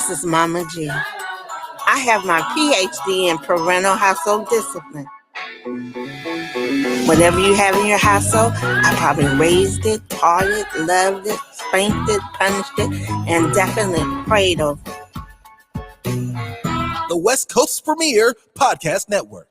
This is Mama G. I have my PhD in parental household discipline. Whatever you have in your household, I probably raised it, taught it, loved it, spanked it, punished it, and definitely prayed over it. The West Coast's premier podcast network.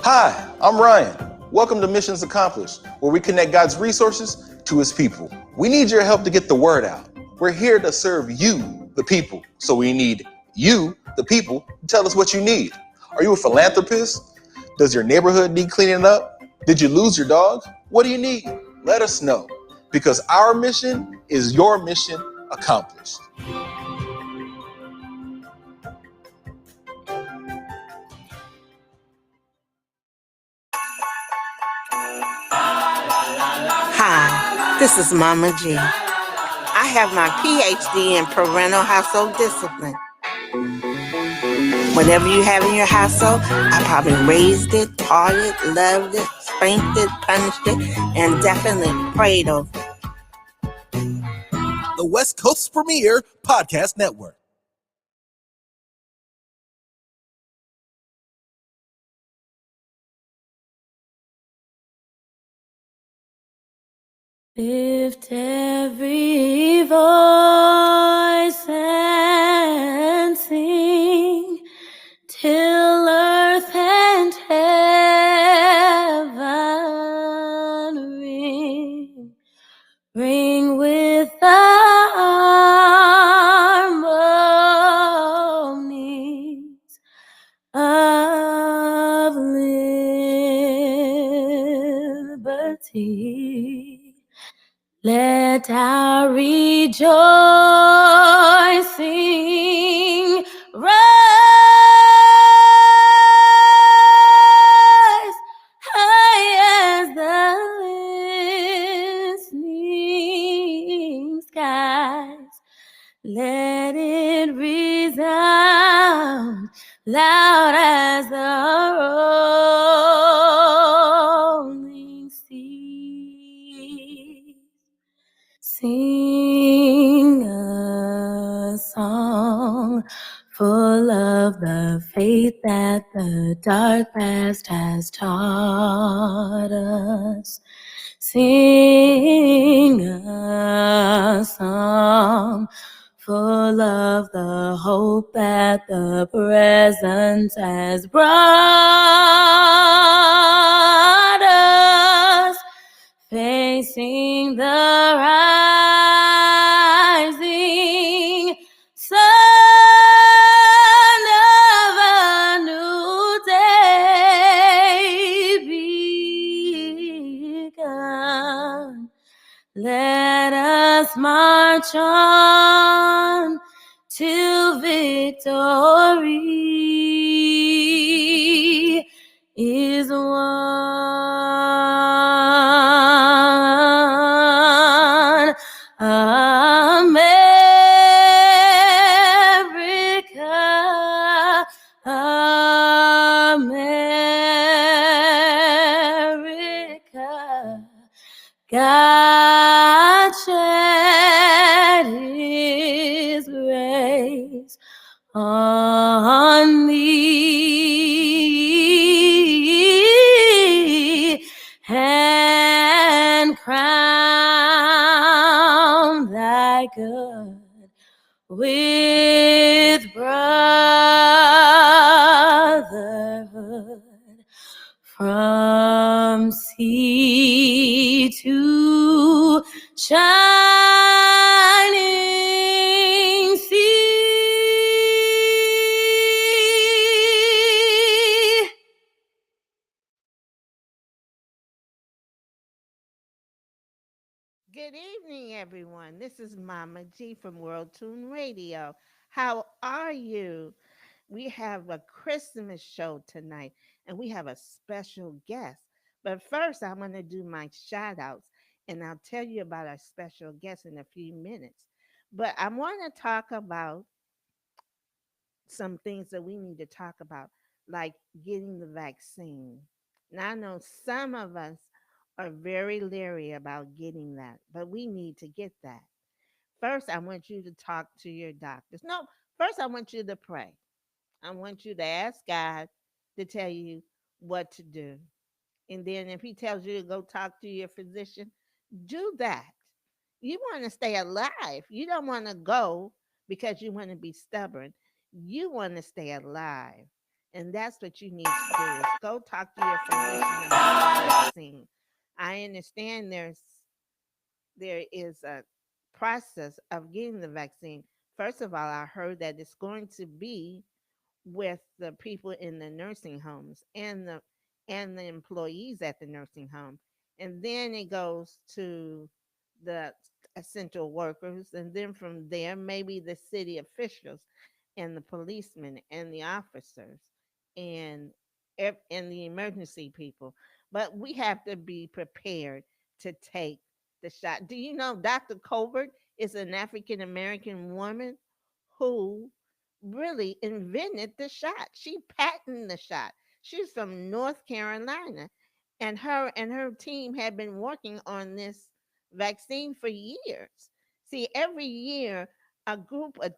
Hi, I'm Ryan. Welcome to Missions Accomplished, where we connect God's resources to his people. We need your help to get the word out. We're here to serve you, the people. So we need you, the people, to tell us what you need. Are you a philanthropist? Does your neighborhood need cleaning up? Did you lose your dog? What do you need? Let us know, because our mission is your mission accomplished. Hi, this is Mama G. I have my PhD in parental household discipline. Whatever you have in your household, I probably raised it, taught it, loved it, spanked it, punished it, and definitely prayed over it. The West Coast's premier podcast network. Lift every voice and sing till earth and heaven ring. Ring with the harmonies of liberty. Let our rejoicing rise high as the listening skies. Let it resound loud as the rolling sea. Sing a song full of the faith that the dark past has taught us. Sing a song full of the hope that the present has brought us. Facing the rising sun of a new day begun. Let us march on till victory is won. America, America, God shed his grace on thee and crown thy good with brotherhood from sea to shining sea. Good evening, everyone. This is Mama G from World Tune Radio. How are you? We have a Christmas show tonight, and we have a special guest. But first, I'm going to do my shout outs, and I'll tell you about our special guest in a few minutes. But I want to talk about some things that we need to talk about, like getting the vaccine. Now, I know some of us are very leery about getting that, but we need to get that. First, I want you to talk to your doctors. No, first, I want you to pray. I want you to ask God to tell you what to do. And then, if He tells you to go talk to your physician, do that. You want to stay alive. You don't want to go because you want to be stubborn. You want to stay alive. And that's what you need to do is go talk to your physician about the vaccine. I understand there is a process of getting the vaccine. First of all, I heard that it's going to be with the people in the nursing homes and the employees at the nursing home, and then it goes to the essential workers, and then from there maybe the city officials and the policemen and the officers and and the emergency people. But we have to be prepared to take the shot. Do you know Dr. Colbert is an African American woman who really invented the shot. She patented the shot. She's from North Carolina, and her team had been working on this vaccine for years. See, every year a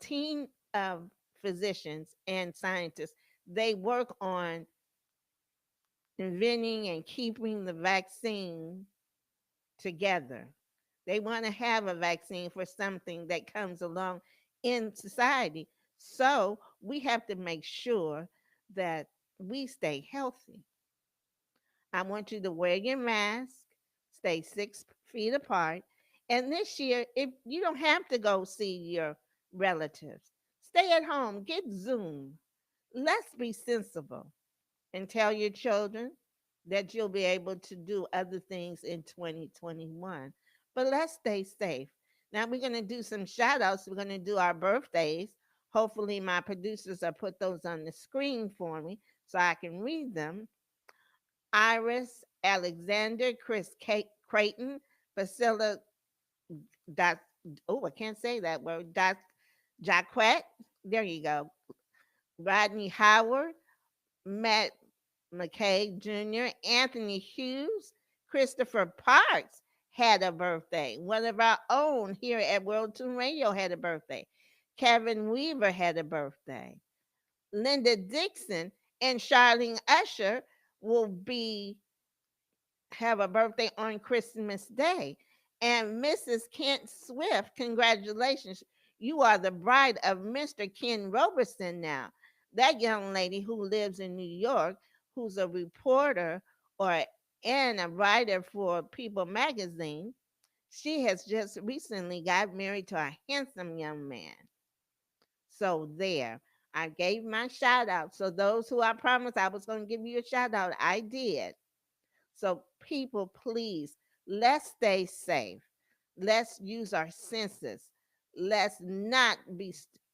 team of physicians and scientists, they work on inventing and keeping the vaccine together. They want to have a vaccine for something that comes along in society. So we have to make sure that we stay healthy. I want you to wear your mask, stay 6 feet apart. And this year, if you don't have to go see your relatives, stay at home, get Zoom. Let's be sensible and tell your children that you'll be able to do other things in 2021. But let's stay safe. Now we're going to do some shout outs. We're going to do our birthdays. Hopefully, my producers will put those on the screen for me so I can read them. Iris, Alexander, Chris Creighton, Priscilla, Doc, oh, I can't say that word, Doc, Jaquette, there you go. Rodney Howard, Matt McKay Jr., Anthony Hughes, Christopher Parks had a birthday. One of our own here at World Tune Radio had a birthday. Kevin Weaver had a birthday. Linda Dixon and Charlene Usher will be have a birthday on Christmas Day. And Mrs. Kent Swift, congratulations. You are the bride of Mr. Ken Roberson now. That young lady who lives in New York, who's a reporter or and a writer for People magazine, she has just recently got married to a handsome young man. So there, I gave my shout out. So those who I promised I was going to give you a shout out, I did. So, people, please, let's stay safe. Let's use our senses. Let's not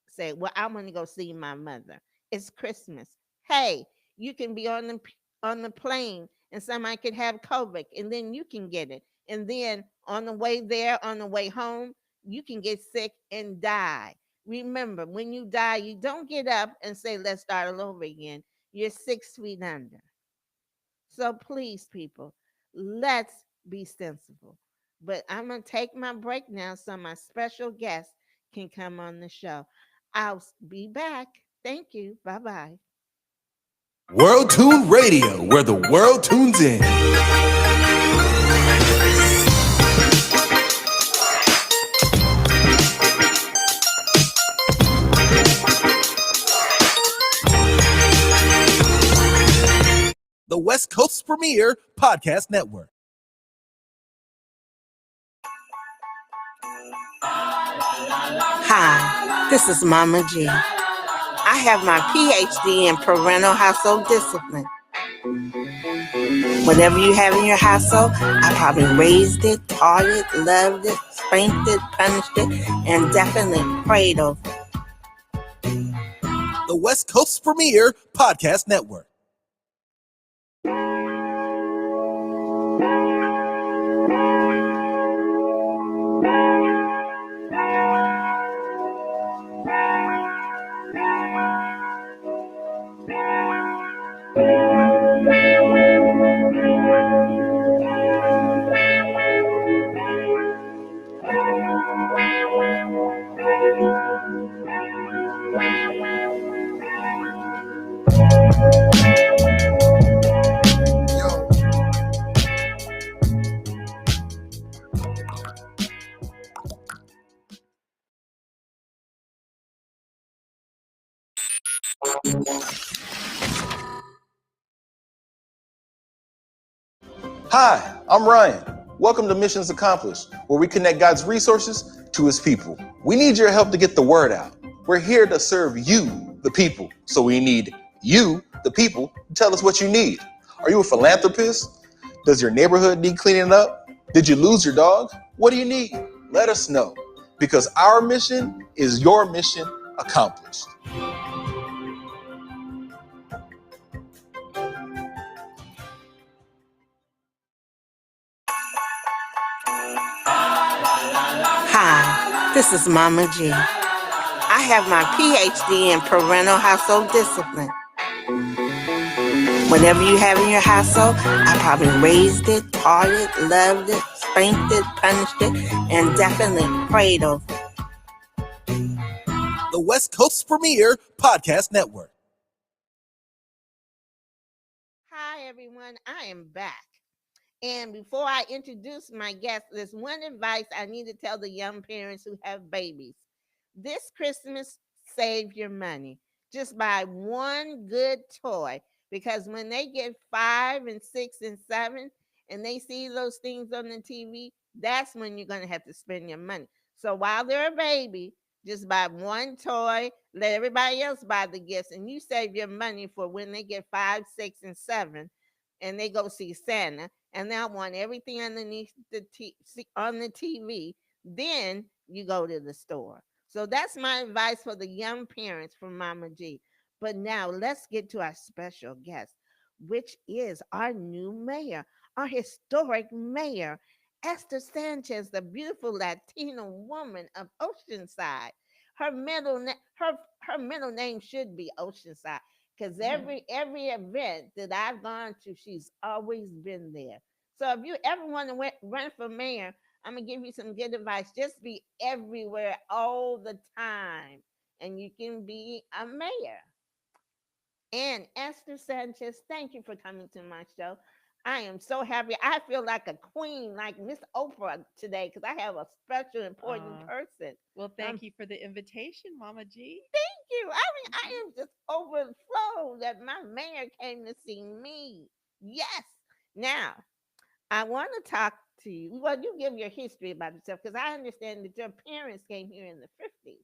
say, "Well, I'm going to go see my mother. It's Christmas." Hey, you can be on the plane, and somebody could have COVID, and then you can get it. And then on the way there, on the way home, you can get sick and die. Remember, when you die, you don't get up and say, "Let's start all over again." You're 6 feet under. So please, people, let's be sensible. But I'm going to take my break now so my special guest can come on the show. I'll be back. Thank you. Bye bye. World Tune Radio, where the world tunes in. The West Coast's premier podcast network. Hi, this is Mama G. I have my PhD in parental household discipline. Whatever you have in your household, I probably raised it, taught it, loved it, spanked it, punished it, and definitely prayed over it. The West Coast's premier podcast network. Hi, I'm Ryan. Welcome to Missions Accomplished, where we connect God's resources to his people. We need your help to get the word out. We're here to serve you, the people. So we need you, the people, to tell us what you need. Are you a philanthropist? Does your neighborhood need cleaning up? Did you lose your dog? What do you need? Let us know, because our mission is your mission accomplished. Hi, this is Mama G. I have my PhD in parental household discipline. Whatever you have in your household, I probably raised it, taught it, loved it, spanked it, punished it, and definitely prayed over it. The West Coast's premier podcast network. Hi, everyone. I am back. And before I introduce my guest, there's one advice I need to tell the young parents who have babies. This Christmas, save your money. Just buy one good toy, because when they get 5 and 6 and 7 and they see those things on the TV, that's when you're going to have to spend your money. So while they're a baby, just buy one toy, let everybody else buy the gifts, and you save your money for when they get 5, 6, and 7 and they go see Santa, and they want everything underneath on the TV. Then you go to the store. So that's my advice for the young parents from Mama G. But now let's get to our special guest, which is our new mayor, our historic mayor, Esther Sanchez, the beautiful Latino woman of Oceanside. Her middle name should be Oceanside, because every event that I've gone to, she's always been there. So if you ever want to run for mayor, I'm gonna give you some good advice. Just be everywhere all the time, and you can be a mayor. And Esther Sanchez, thank you for coming to my show. I am so happy. I feel like a queen, like Miss Oprah today, because I have a special, important person. Well, thank you for the invitation, Mama G. Thank you. I mean, I am just overflowed that my mayor came to see me. Yes. Now, I want to talk to you. Well, you give your history about yourself, because I understand that your parents came here in the 50s.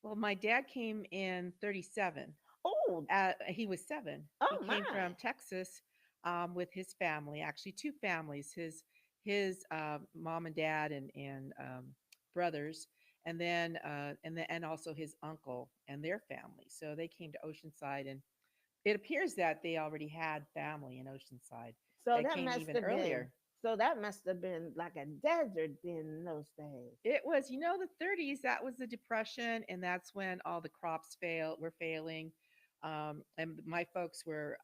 Well, my dad came in 37. Oh, He was 7. oh He my. came from Texas with his family, actually 2 families, his mom and dad and brothers, and also his uncle and their family. So they came to Oceanside, and it appears that they already had family in Oceanside So that that came must even have been earlier. so that must have been like a desert then in those days. It was, the 30s. That was the depression, and that's when all the crops were failing. And my folks were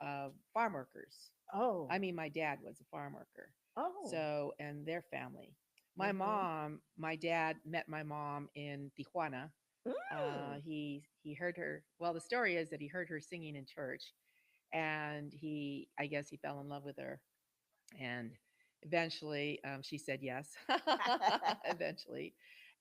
farm workers. Oh. I mean, my dad was a farm worker. Oh. So, and their family. Mm-hmm. My dad met my mom in Tijuana. Mm. He heard her. Well, the story is that he heard her singing in church, and I guess he fell in love with her, and eventually she said yes. Eventually,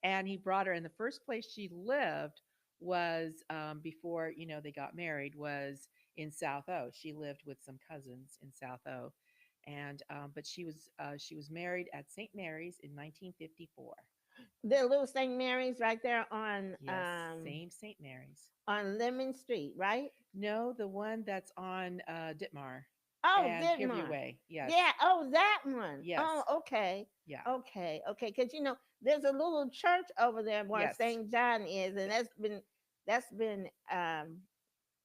and he brought her. And the first place she lived was before they got married, was in South O. She lived with some cousins in South O, and but she was married at St. Mary's in 1954. The little St. Mary's right there Yes, same St. Mary's. on Lemon Street, right? No, the one that's on Ditmar Oh, and Fairview Denmark. Way. Yes, Yeah. Oh, that one. yes, Oh, okay. yeah, Okay. Because there's a little church over there where yes, St. John is, and that's been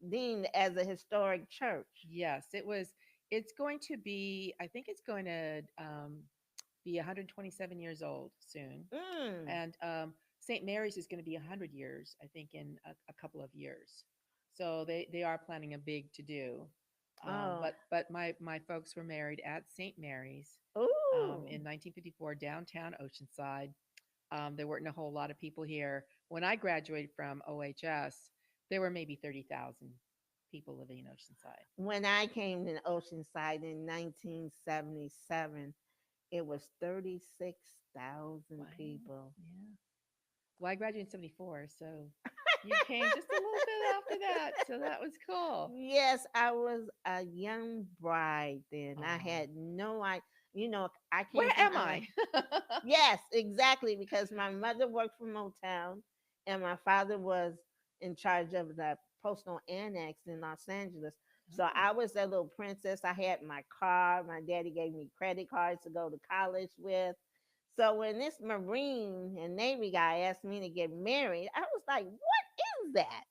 deemed as a historic church. yes. It was. It's going to be. I think it's going to be 127 years old soon, Mm. and St. Mary's is going to be 100 years. I think in a couple of years. So they are planning a big to do. Oh. But my folks were married at St. Mary's Ooh. in 1954 downtown Oceanside. There weren't a whole lot of people here. When I graduated from OHS, there were maybe 30,000 people living in Oceanside. When I came to Oceanside in 1977, it was 36,000 Wow. people. Yeah. Well, I graduated in 74, so you came just a little bit after that. So that was cool. Yes, I was a young bride then. I Oh, had no idea. I where came from am LA. I? Yes, exactly, because my mother worked for Motown and my father was in charge of the postal annex in Los Angeles. So Oh, I was that little princess. I had my car. My daddy gave me credit cards to go to college with. So when this Marine and Navy guy asked me to get married, I was like, what is that?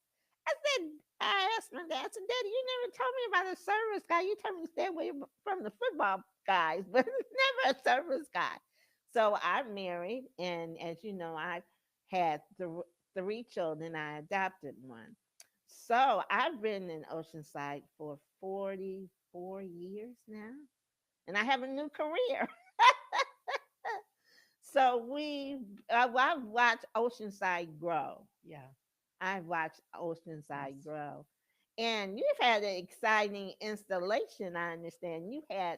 I said, I asked my dad, I said, Daddy, you never told me about a service guy. You told me to stay away from the football guys, but never a service guy. So I married, and as you know, I had three children. I adopted one. So I've been in Oceanside for 44 years now, and I have a new career. So I've watched Oceanside grow. yeah. I've watched Yes. Oceanside grow. And you've had an exciting installation, I understand. You had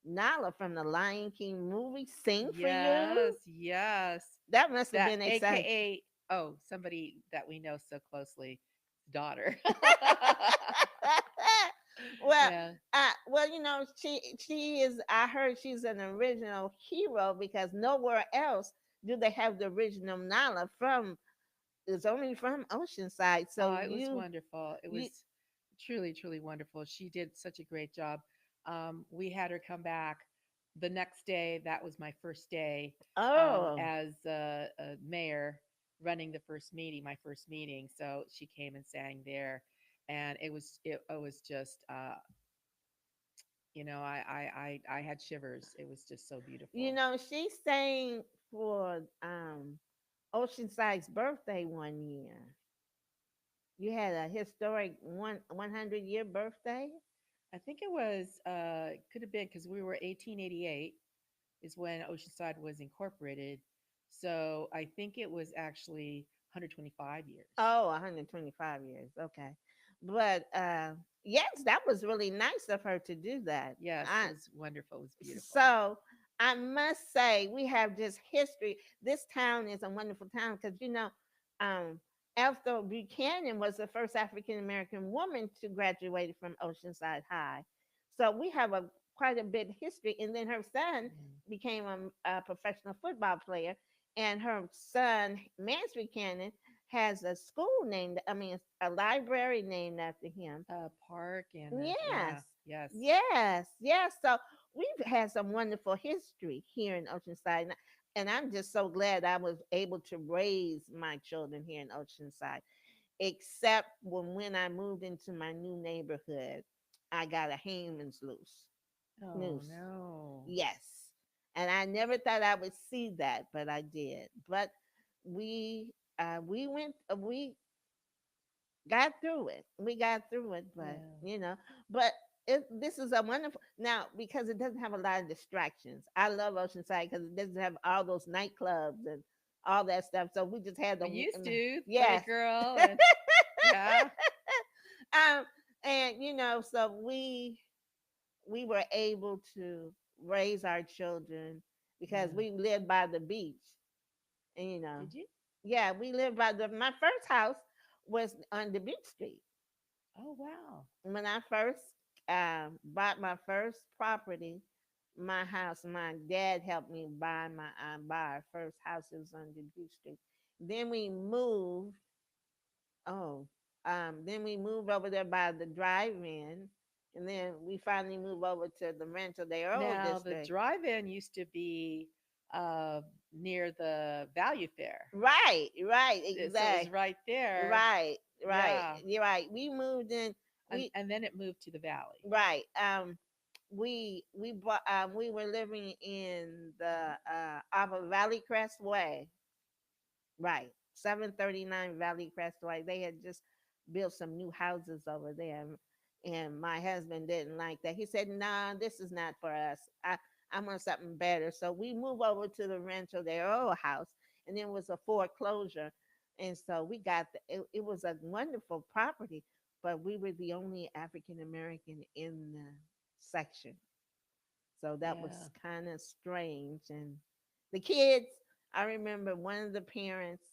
Nala from the Lion King movie sing for Yes, you. yes. That must have That been exciting. AKA, oh, somebody that we know so closely, daughter. well, Yeah. she is. I heard she's an original hero because nowhere else do they have the original Nala from. It's only from Oceanside. So Oh, it was wonderful. It you, was truly, truly wonderful. She did such a great job. We had her come back the next day. That was my first day oh, as a mayor running the first meeting, my first meeting. So she came and sang there, and it was just I had shivers. It was just so beautiful. she sang for Oceanside's birthday one year. You had a historic 100-year birthday. I think it was could have been because we were 1888 is when Oceanside was incorporated. So I think it was actually 125 years. Oh, 125 years. Okay. But yes, that was really nice of her to do that. Yes, it I was wonderful. It was beautiful. So I must say we have just history. This town is a wonderful town because um, Ethel Buchanan was the first African American woman to graduate from Oceanside High. So we have a quite a bit history. And then her son Mm. became a professional football player, and her son Mance Buchanan has a school named, I mean, a library named after him. Park and Yes, yeah, yes. yes. So we've had some wonderful history here in Oceanside. And I'm just so glad I was able to raise my children here in Oceanside, except when I moved into my new neighborhood, I got a hangman's Oh noose. no. Yes. And I never thought I would see that, but I did. But we got through it. We got through it, but Yeah. but this is a wonderful now because it doesn't have a lot of distractions. I love Oceanside because it doesn't have all those nightclubs and all that stuff. So we just had We used to play yes. girl and yeah. um, and so we were able to raise our children because Yeah. we lived by the beach, and Did you? yeah, we lived by my first house was on the beach street. Oh wow. When I first bought my first property, my house. My dad helped me buy our first house. It was on Dubuque Street. Then we moved. Oh, then we moved over there by the drive-in, and then we finally moved over to the Rancho de Oro Now, the district. drive-in used to be uh, near the Value Fair. Right, right, So it was exactly. right there. Right, right. Yeah. You're right. We moved in. And, We and then it moved to the valley. right. We bought. We were living in the off of Valley Crest Way. Right. 739 Valley Crest Way. They had just built some new houses over there. And my husband didn't like that. He said, nah, this is not for us. I want something better. So we moved over to the Rancho de Oro house. And then it was a foreclosure. And so we got, it was a wonderful property, but we were the only African American in the section. So that was Yeah. kind of strange. And the kids, I remember one of the parents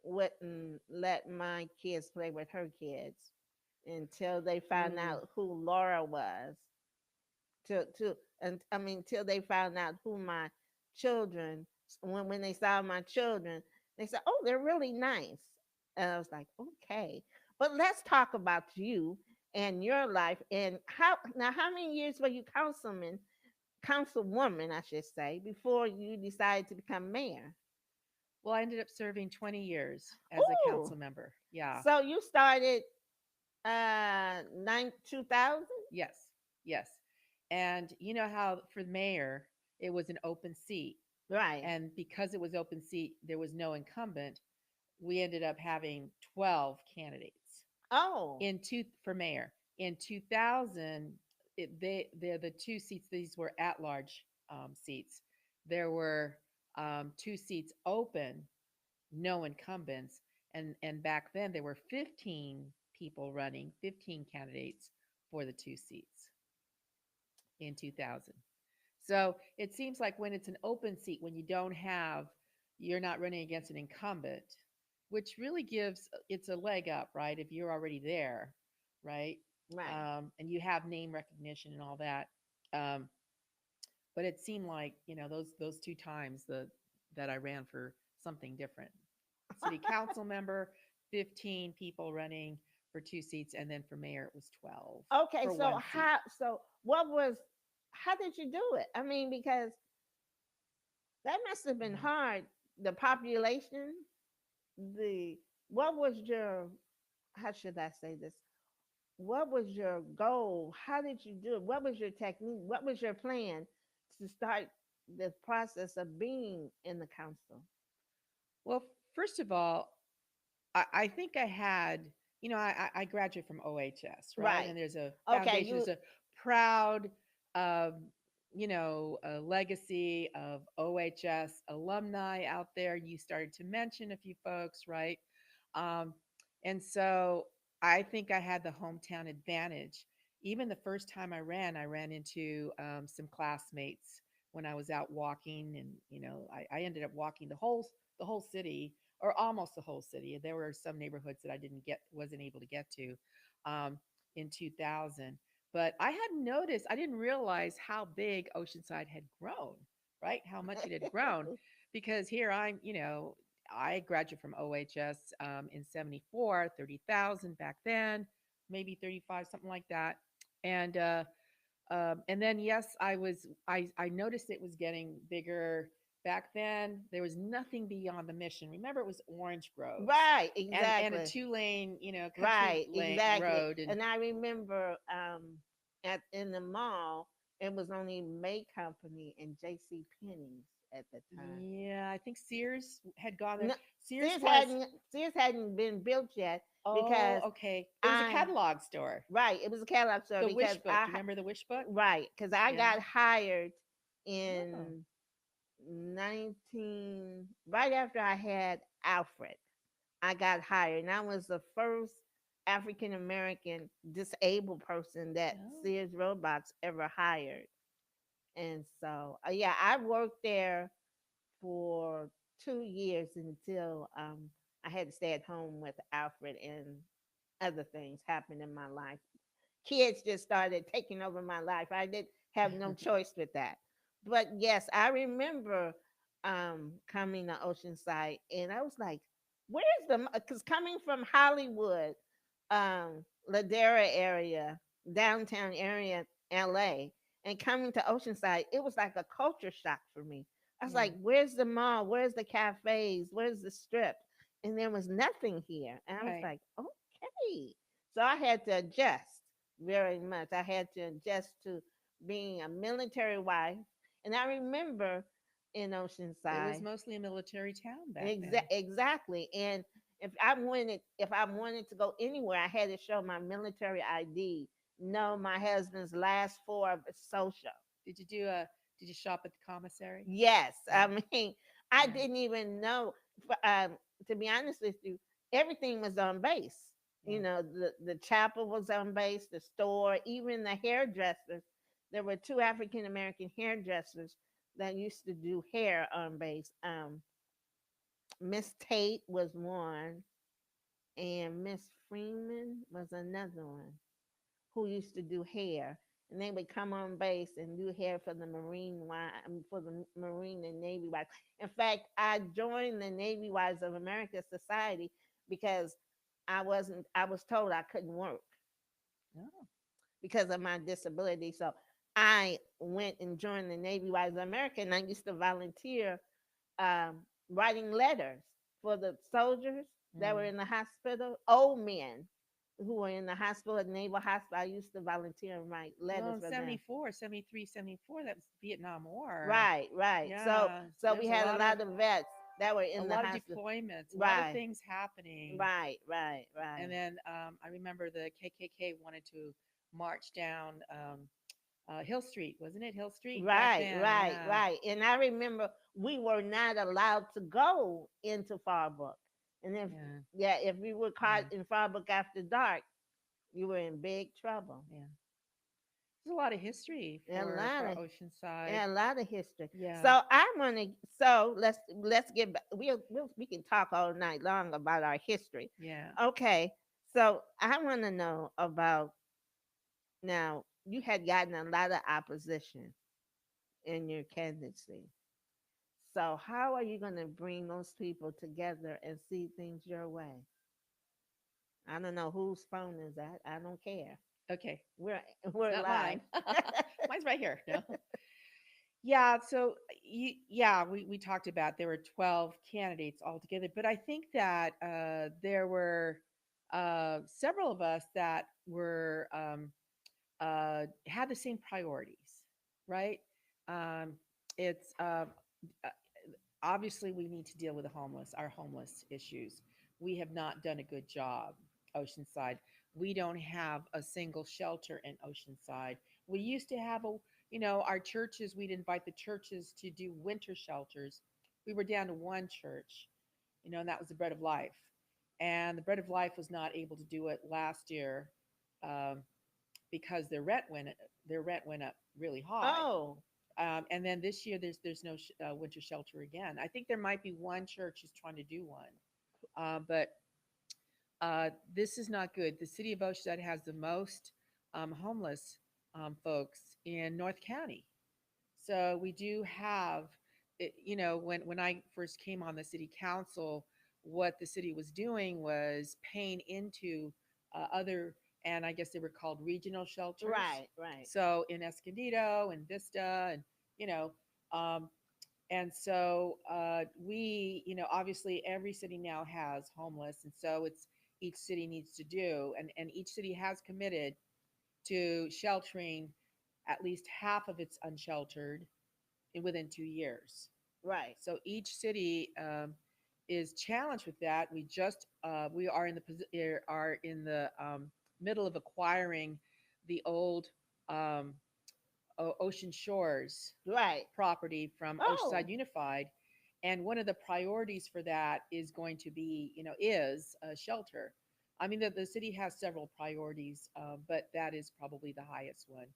wouldn't let my kids play with her kids until they found Ooh. out who Laura was. And I mean, till they found out who my children. When they saw my children, they said, "Oh, they're really nice." And I was like, "Okay." But let's talk about you and your life and how many years were you councilwoman, I should say, before you decided to become mayor? Well, I ended up serving 20 years as a Ooh, council member. Yeah. so you started 2000, Yes. Yes. And you know how for the mayor, it was an open seat. right? And because it was open seat, there was no incumbent. We ended up having 12 candidates Oh, in two for mayor. In 2000, they're the two seats. These were at large seats. There were two seats open, no incumbents, and back then there were 15 people running, 15 candidates for the two seats in 2000. So it seems like when it's an open seat, when you don't have, you're not running against an incumbent, which really gives it's a leg up, right? If you're already there, right? right. And you have name recognition and all that. Um, but it seemed like those two times that I ran for something different. City council member, 15 people running for two seats, and then for mayor it was 12 Okay, for so one seat. how did you do it? I mean, because that must have been Yeah. hard. The population, the what was your how should I say this? What was your goal? How did you do it? What was your technique? What was your plan to start the process of being in the council? Well, first of all, I think I had, I graduated from OHS, right? Right. And there's a Okay, foundation, you there's a proud, um, a legacy of OHS alumni out there. You started to mention a few folks, right? Um, and so I think I had the hometown advantage. Even the first time I ran into some classmates when I was out walking, and I ended up walking the whole city or almost the whole city. There were some neighborhoods that I wasn't able to get to in 2000. But I hadn't noticed, I didn't realize how big Oceanside had grown, right? How much it had grown. Because here I graduated from OHS in 74, 30,000 back then, maybe 35, something like that. And then yes, I noticed it was getting bigger. Back then there was nothing beyond the mission. Remember, it was orange groves right, and a exactly. 2-lane country Right, lane exactly. road. And And I remember at in the mall, it was only May Company and J.C. Penney's at the time. yeah, I think Sears had gone there. No, Sears Sears was, hadn't been built yet oh, because okay, it was a I catalog store. right, it was a catalog store The because Wish Book, you remember the Wish Book? right, because I Yeah. got hired Oh. in 19 right after I had Alfred. I got hired, and I was the first African American disabled person that Oh. Sears Roebuck ever hired. And so, yeah, I worked there for 2 years until I had to stay at home with Alfred, and other things happened in my life. Kids just started taking over my life. I didn't have no choice with that. But yes, I remember coming to Oceanside, and I was like, "Where's the?" Because coming from Hollywood, Ladera area, downtown area, L.A., and coming to Oceanside, it was like a culture shock for me. I was Yeah. like, "Where's the mall? Where's the cafes? Where's the strip?" And there was nothing here, and I was Right. like, "Okay." So I had to adjust very much. I had to adjust to being a military wife, and I remember in It was Oceanside, mostly a military town back then. exactly. And if I wanted to go anywhere, I had to show my military ID, know my husband's last four of his social. Did you do a? Did you shop at the commissary? Yes, Yeah. I mean, I Yeah. didn't even know. To be honest with you, everything was on base. Yeah. The chapel was on base, the store, even the hairdressers. There were two African American hairdressers that used to do hair on base. Miss Tate was one, and Miss Freeman was another one who used to do hair. And they would come on base and do hair for the for the Marine and Navy wives. In fact, I joined the Navy Wives of America Society because I was told I couldn't work Oh. because of my disability. So I went and joined the Navy Wives of America, and I used to volunteer um, writing letters for the soldiers that were Mm. in the hospital, old men who were in the hospital, at Naval Hospital. I used to volunteer and write Well, letters in for them. 74, 73, 74, that was Vietnam War. Right, right. So, Yeah. so There we was had a lot of vets that were a in the lot of hospital. deployments, a lot of Right, things happening. right, right, And right. then I remember the KKK wanted to march down Hill Street, wasn't it? Hill Street back Right, then. right, Yeah. right. And I remember we were not allowed to go into Farbrook. And if Yeah. yeah, if we were caught Yeah. in Farbrook after dark, you were in big trouble. Yeah. There's a lot of history A lot for of Oceanside. a lot of history. Yeah. So I want to. So let's get back. We can talk all night long about our history. Yeah. Okay. So I want to know about now. You had gotten a lot of opposition in your candidacy. So how are you going to bring those people together and see things your way? I don't know whose phone is that. I don't care. Okay. We're It's we're not live. mine. Mine's right here. No. Yeah, so yeah, we talked about there were 12 candidates altogether, but I think that there were several of us that were had the same priorities, right? Um, it's uh, obviously we need to deal with the homeless, our homeless issues. We have not done a good job, Oceanside. We don't have a single shelter in Oceanside. We used to have our churches, we'd invite the churches to do winter shelters. We were down to one church, and that was the Bread of Life. And the Bread of Life was not able to do it last year um, because their rent went up really high. Oh, And then this year, there's no winter shelter again. I think there might be one church who's trying to do one, but this is not good. The city of Oceanside has the most homeless folks in North County. So we do have, when I first came on the city council, what the city was doing was paying into other, and I guess they were called regional shelters. right, right, So in Escondido and Vista, and you know, um, and so obviously every city now has homeless, and so it's each city needs to do, and each city has committed to sheltering at least half of its unsheltered within 2 years. right, So each city is challenged with that. We are in the middle of acquiring the old um, Ocean Shores right. property from Oh, Oceanside Unified, and one of the priorities for that is going to be is a shelter. I mean, the city has several priorities, but that is probably the highest one.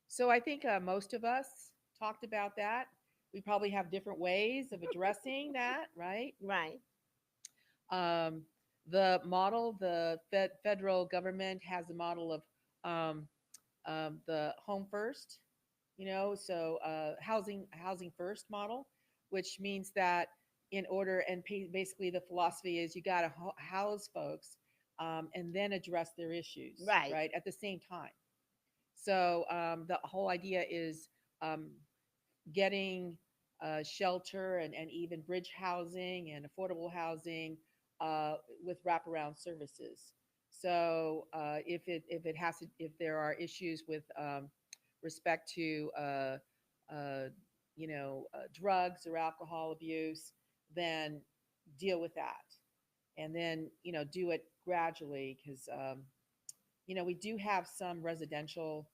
So I think most of us talked about that. We probably have different ways of addressing that, right? right, Um, the federal government has a model of um, the home first, So housing first model, which means that in order and basically the philosophy is you got to house folks, and then address their issues Right. right at the same time. So the whole idea is um, getting shelter and even bridge housing and affordable housing with wraparound services. So if there are issues with respect to drugs or alcohol abuse, then deal with that, and then do it gradually, because we do have some residential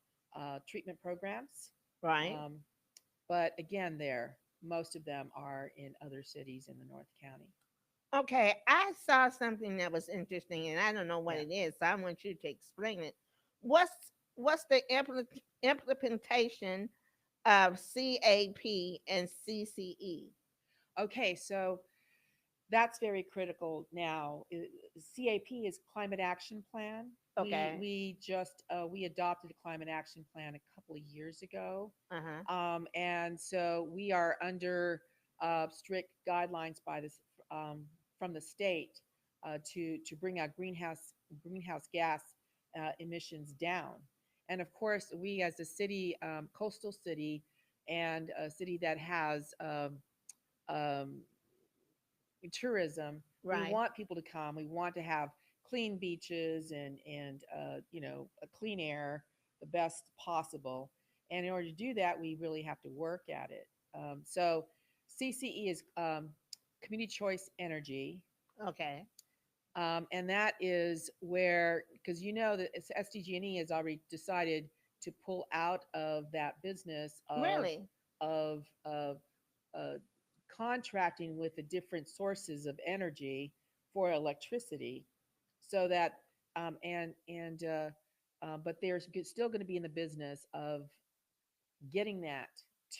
treatment programs, Right. um, but again, most of them are in other cities in the North County. Okay, I saw something that was interesting, and I don't know what Yeah. it is. So I want you to explain it. What's what's the implementation of CAP and CCE? Okay, so that's very critical now. CAP is Climate Action Plan. We Okay. we just we adopted a Climate Action Plan a couple of years ago, Uh huh. and so we are under strict guidelines by this from the state to bring our greenhouse gas emissions down. And of course, we as a city, coastal city, and a city that has um, tourism, we Right. want people to come. We want to have clean beaches and a clean air, the best possible. And in order to do that, we really have to work at it. So CCE is community choice energy, Okay. and that is where, because that SDG&E has already decided to pull out of that business Really? of uh, contracting with the different sources of energy for electricity, so that but they're still going to be in the business of getting that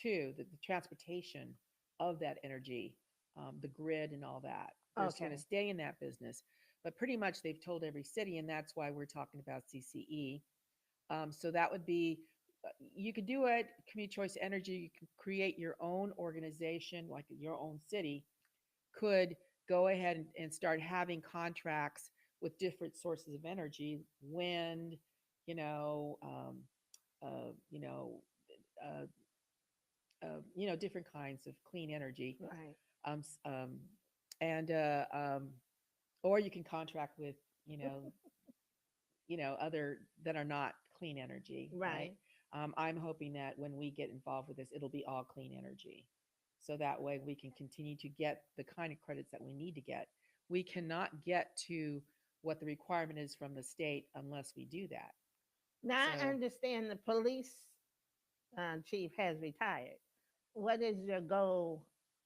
to the transportation of that energy, the grid and all that. They're going to Okay. stay in that business, but pretty much they've told every city, and that's why we're talking about CCE. So that would be, you could do it, community choice energy. You can create your own organization, like your own city could go ahead and start having contracts with different sources of energy, wind, you know, uh, you know, uh, different kinds of clean energy, Right. um, s- um, and or you can contract with you know other that are not clean energy, right? Right. I'm hoping that when we get involved with this, it'll be all clean energy, so that way we can continue to get the kind of credits that we need to get. We cannot get to what the requirement is from the state unless we do that. Now I So understand the police chief has retired. What is your goal?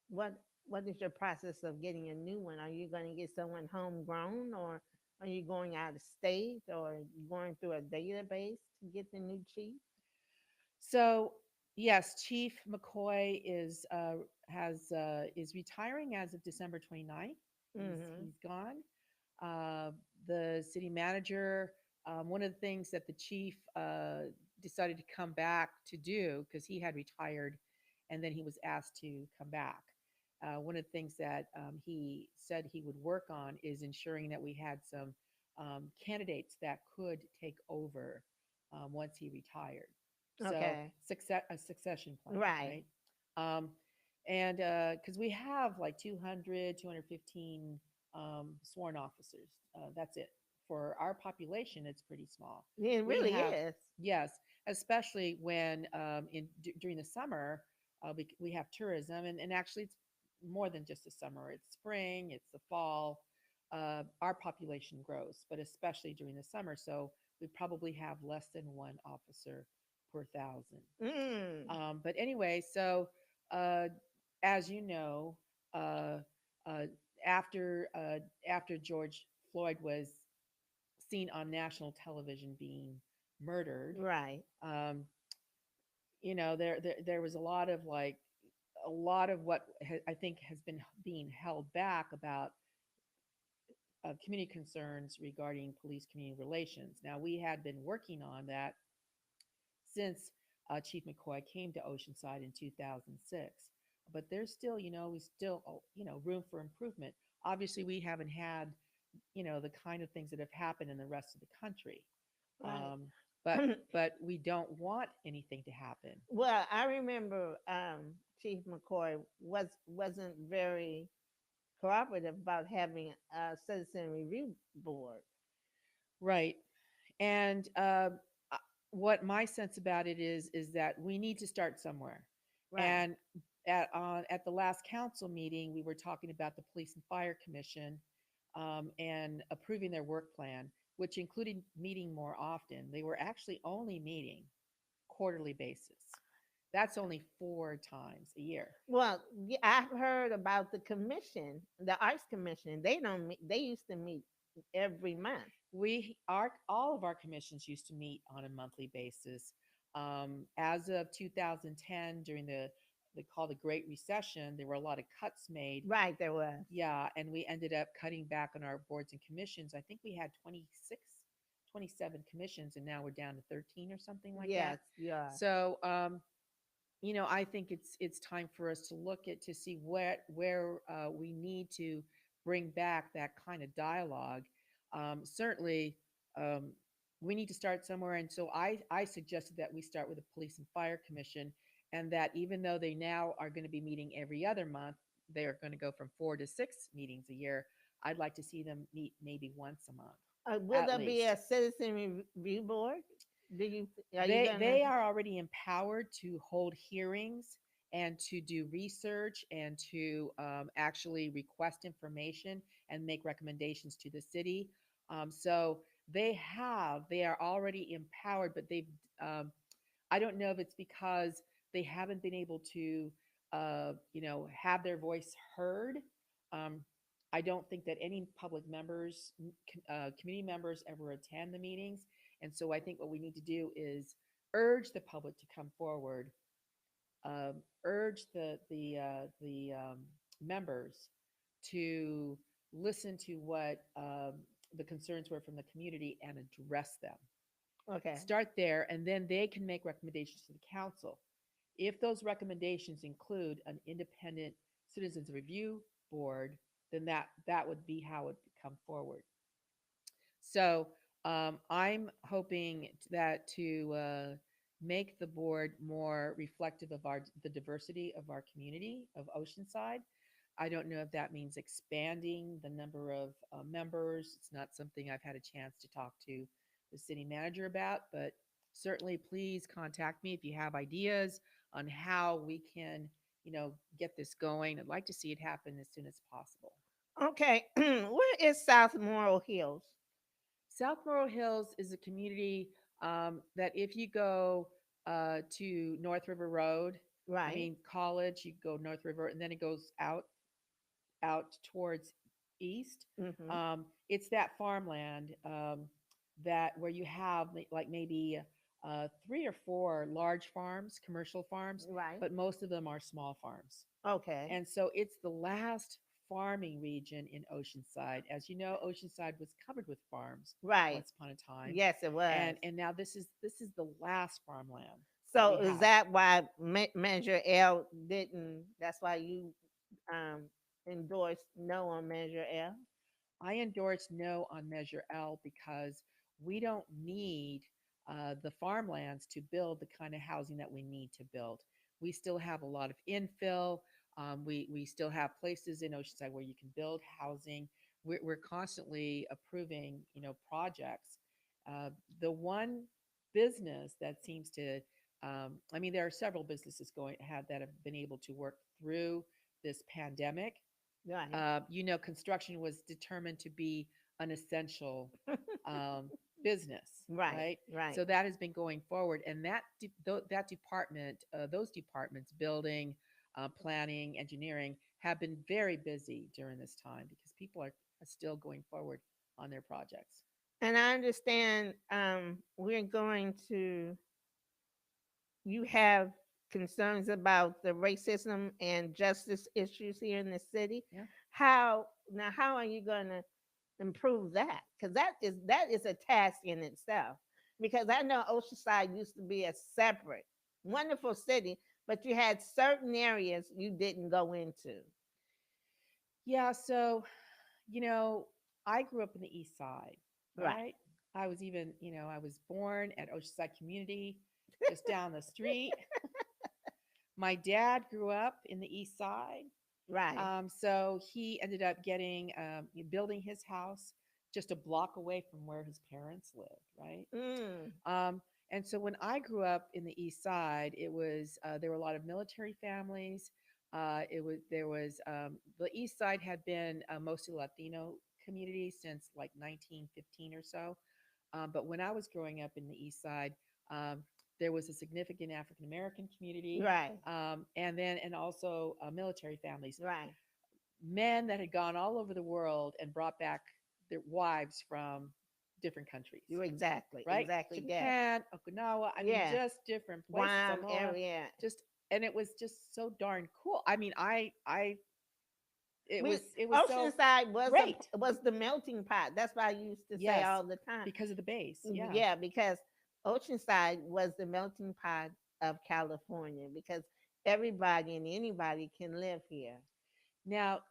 What What is your process of getting a new one? Are you going to get someone homegrown, or are you going out of state, or going through a database to get the new chief? So yes, Chief McCoy is retiring as of December 29th. Mm-hmm. He's gone. Uh, the city manager, one of the things that the chief decided to come back to do, because he had retired and then he was asked to come back. One of the things that he said he would work on is ensuring that we had some candidates that could take over once he retired. So Okay. a succession plan, Right. right? Um, and because we have like 215 sworn officers. That's it. For our population, it's pretty small. Yeah, it We really have, is. yes, especially when during the summer, we have tourism, and actually it's more than just the summer. It's spring, it's the fall. Our population grows, but especially during the summer. So we probably have less than one officer per thousand. Mm. But anyway, so uh, as you know, uh, uh, after George Floyd was seen on national television being murdered, Right. um, there was a lot of what I think has been being held back about community concerns regarding police community relations. Now we had been working on that since Chief McCoy came to Oceanside in 2006. But there's still, we still, room for improvement. Obviously, we haven't had, the kind of things that have happened in the rest of the country. Right. Um, but we don't want anything to happen. Well, I remember Chief McCoy wasn't very cooperative about having a citizen review board. Right. And what my sense about it is that we need to start somewhere. Right. And at the last council meeting, we were talking about the Police and Fire Commission and approving their work plan, which included meeting more often. They were actually only meeting quarterly basis. That's only 4 times a year. Well, I've heard about the commission, the Arts Commission. They don't meet, they used to meet every month. All of our commissions used to meet on a monthly basis. As of 2010, during the they call the Great Recession, there were a lot of cuts made. Right, there was. Yeah, and we ended up cutting back on our boards and commissions. I think we had 26, 27 commissions, and now we're down to 13 or something like Yes, that. yeah. So, I think it's time for us to look at to see where we need to bring back that kind of dialogue. Certainly, um, we need to start somewhere, and so I suggested that we start with the Police and Fire Commission, and that even though they now are going to be meeting every other month, they are going to go from 4 to 6 meetings a year. I'd like to see them meet maybe once a month. Will At there be least. a citizen review board? Do you? Are you They gonna? they are already empowered to hold hearings and to do research and to actually request information and make recommendations to the city. So they are already empowered, but um, I don't know if it's because they haven't been able to have their voice heard. Um, I don't think that any public members, community members, ever attend the meetings. And so I think what we need to do is urge the public to come forward, urge the members to listen to what the concerns were from the community and address them. Okay. Start there, and then they can make recommendations to the council. If those recommendations include an independent citizens review board, then that would be how it would come forward. So I'm hoping that to make the board more reflective of the diversity of our community of Oceanside. I don't know if that means expanding the number of members. It's not something I've had a chance to talk to the city manager about, but certainly please contact me if you have ideas on how we can, get this going. I'd like to see it happen as soon as possible. Okay. Where is South Morro Hills? South Morro Hills is a community that if you go to North River Road, I Right. mean College, you go North River, and then it goes out towards east. Mm-hmm. It's that farmland that where you have like maybe 3 or 4 large farms, commercial farms, Right. but most of them are small farms. Okay. And so it's the last farming region in Oceanside. As you know, Oceanside was covered with farms Right. once upon a time. Yes, it was. And now this is the last farmland. So we is have. that why Measure L didn't? That's why you um endorsed no on Measure L. I endorse no on Measure L because we don't need the farmlands to build the kind of housing that we need to build. We still have a lot of infill. We still have places in Oceanside where you can build housing. We're constantly approving, projects. The one business that seems to, I mean, there are several businesses that have been able to work through this pandemic. Right. Construction was determined to be an essential business, Right. right? Right. So that has been going forward, and that department, those departments, building, planning, engineering, have been very busy during this time because people are still going forward on their projects. And I understand we're going to, you have concerns about the racism and justice issues here in the city. Yeah. How are you going to improve that? Because that is a task in itself. Because I know Oceanside used to be a separate wonderful city, but you had certain areas you didn't go into. Yeah, so I grew up in the East Side, Right. right? I was even, I was born at Oceanside Community, just down the street. My dad grew up in the East Side. Right. So he ended up building his house just a block away from where his parents lived, right? Mm. And so when I grew up in the East Side, there were a lot of military families. The East Side had been mostly Latino community since like 1915 or so. But when I was growing up in the East Side, um, there was a significant African American community, Right. and also military families, Right. men that had gone all over the world and brought back their wives from different countries, You exactly. right? Exactly. Yes. Japan, Okinawa, I mean, Yeah. just different places, Guam Samoa, area. just, and it was just so darn cool. I mean, We it was so Oceanside great. was the melting pot. That's what I used to say Yes, all the time. because of the base. Yeah. Yeah, because Oceanside was the melting pot of California because everybody and anybody can live here. Now,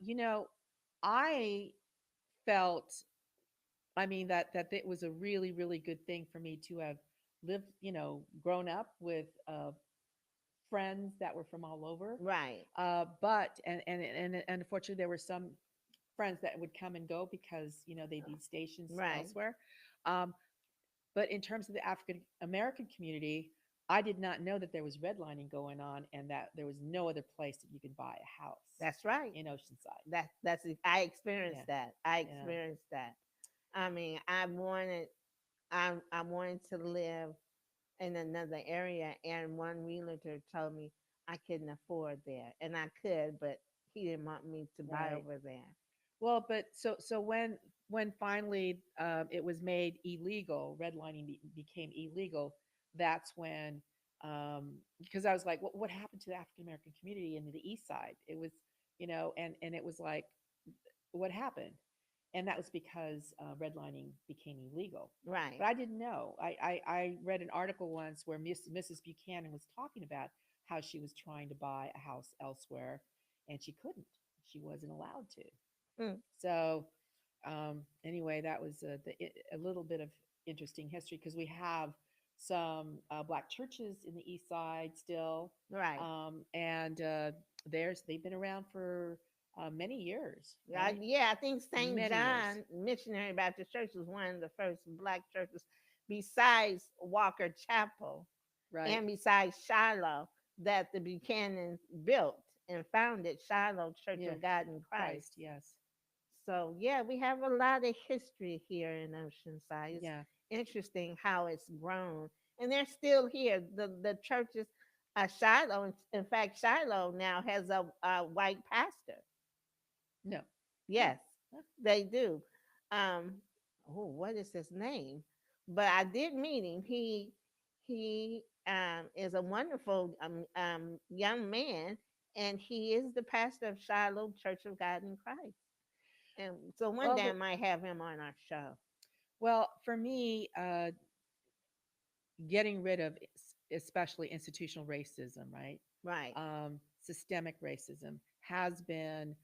I felt, I mean, that it was a really, really good thing for me to have lived, grown up with friends that were from all over. Right. But and unfortunately, there were some friends that would come and go because they'd be stationed Right. elsewhere. Um, but in terms of the African American community, I did not know that there was redlining going on and that there was no other place that you could buy a house That's right. in Oceanside. I Yeah, experienced that. I yeah, experienced that. I mean, I wanted to live in another area, and one realtor told me I couldn't afford there, and I could, but he didn't want me to buy right. over there. Well, but so when finally it was made illegal, redlining became illegal. That's when because I was like, what happened to the African American community in the East Side? It was and it was like, what happened? And that was because redlining became illegal. Right. But I didn't know. I read an article once where Mrs. Buchanan was talking about how she was trying to buy a house elsewhere, and she couldn't. She wasn't allowed to. Mm. So anyway, that was a little bit of interesting history because we have some black churches in the East Side still, Right. and they've been around for many years, Yeah, right? yeah, I think St. Many years, John Missionary Baptist Church was one of the first black churches besides Walker Chapel right? and besides Shiloh that the Buchanans built and founded Shiloh Church Yeah, of God in Christ. Christ, yes, So, yeah, we have a lot of history here in Oceanside. It's yeah. interesting how it's grown. And they're still here. The churches, Shiloh, in fact, Shiloh now has a white pastor. No, huh, Yes, huh, they do. Um, oh, what is his name? But I did meet him. He is a wonderful young man, and he is the pastor of Shiloh Church of God in Christ. And so one well, day I might have him on our show. for me, getting rid of especially institutional racism, right? Right. Systemic racism has been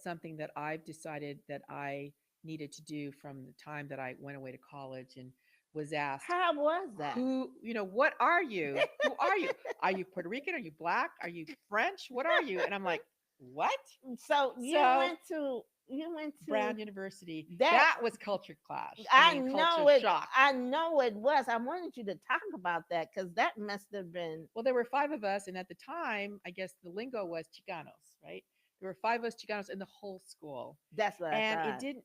something that I've decided that I needed to do from the time that I went away to college and was asked, How was that? what are you? Who are you? Are you Puerto Rican? Are you black? Are you French? What are you? And I'm like, what? So So you went to Brown University, that. that was culture clash. I mean, culture shock. I know it was. I wanted you to talk about that because that must have been. Well, there were five of us, and at the time, I guess the lingo was Chicanos, right? There were five of us Chicanos in the whole school, That's what I and it thought. didn't,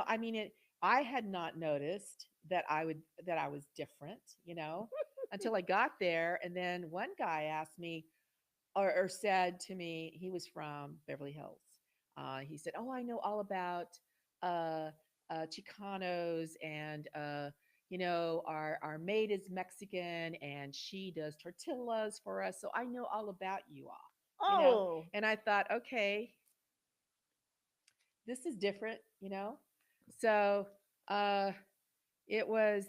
I mean, I had not noticed that I was different, until I got there, and then one guy asked me, or said to me, he was from Beverly Hills. He said, "Oh, I know all about uh, Chicanos, and our maid is Mexican, and she does tortillas for us, so I know all about you all." Oh, And I thought, okay, this is different. So uh, It was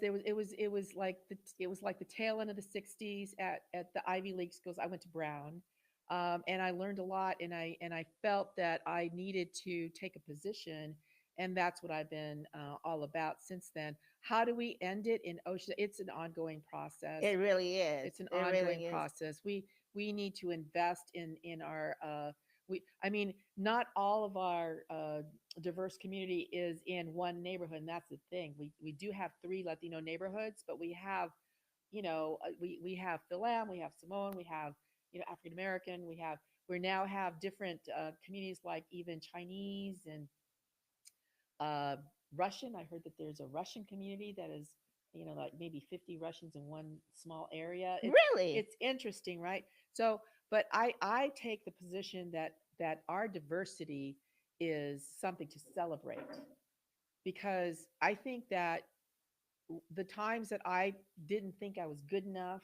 like the tail end of the 60s at the Ivy League schools. I went to Brown. And I learned a lot, and I felt that I needed to take a position, and that's what I've been all about since then. How do we end it in ocean? It's an ongoing process. It really is. It's an It ongoing really is. process. We need to invest in our we I mean, not all of our diverse community is in one neighborhood, and that's the thing. We do have three Latino neighborhoods, but we have, we have Philam, we have Samoan, we have, African American, we now have different communities, like even Chinese and uh, Russian. I heard that there's a Russian community that is, like maybe 50 Russians in one small area. Really? It's interesting, right? So, but I take the position that our diversity is something to celebrate, because I think that the times that I didn't think I was good enough,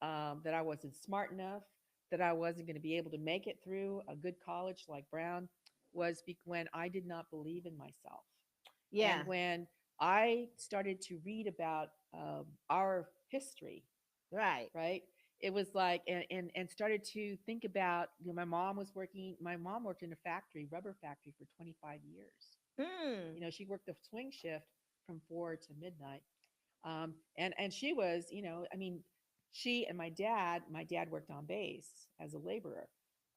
that I wasn't smart enough, that I wasn't going to be able to make it through a good college like Brown, was when I did not believe in myself. Yeah. And when I started to read about our history, Right. right? It was like, and started to think about, my mom worked in a factory, rubber factory, for 25 years. Hmm. She worked the swing shift from 4 to midnight. And she was, she and my dad worked on base as a laborer.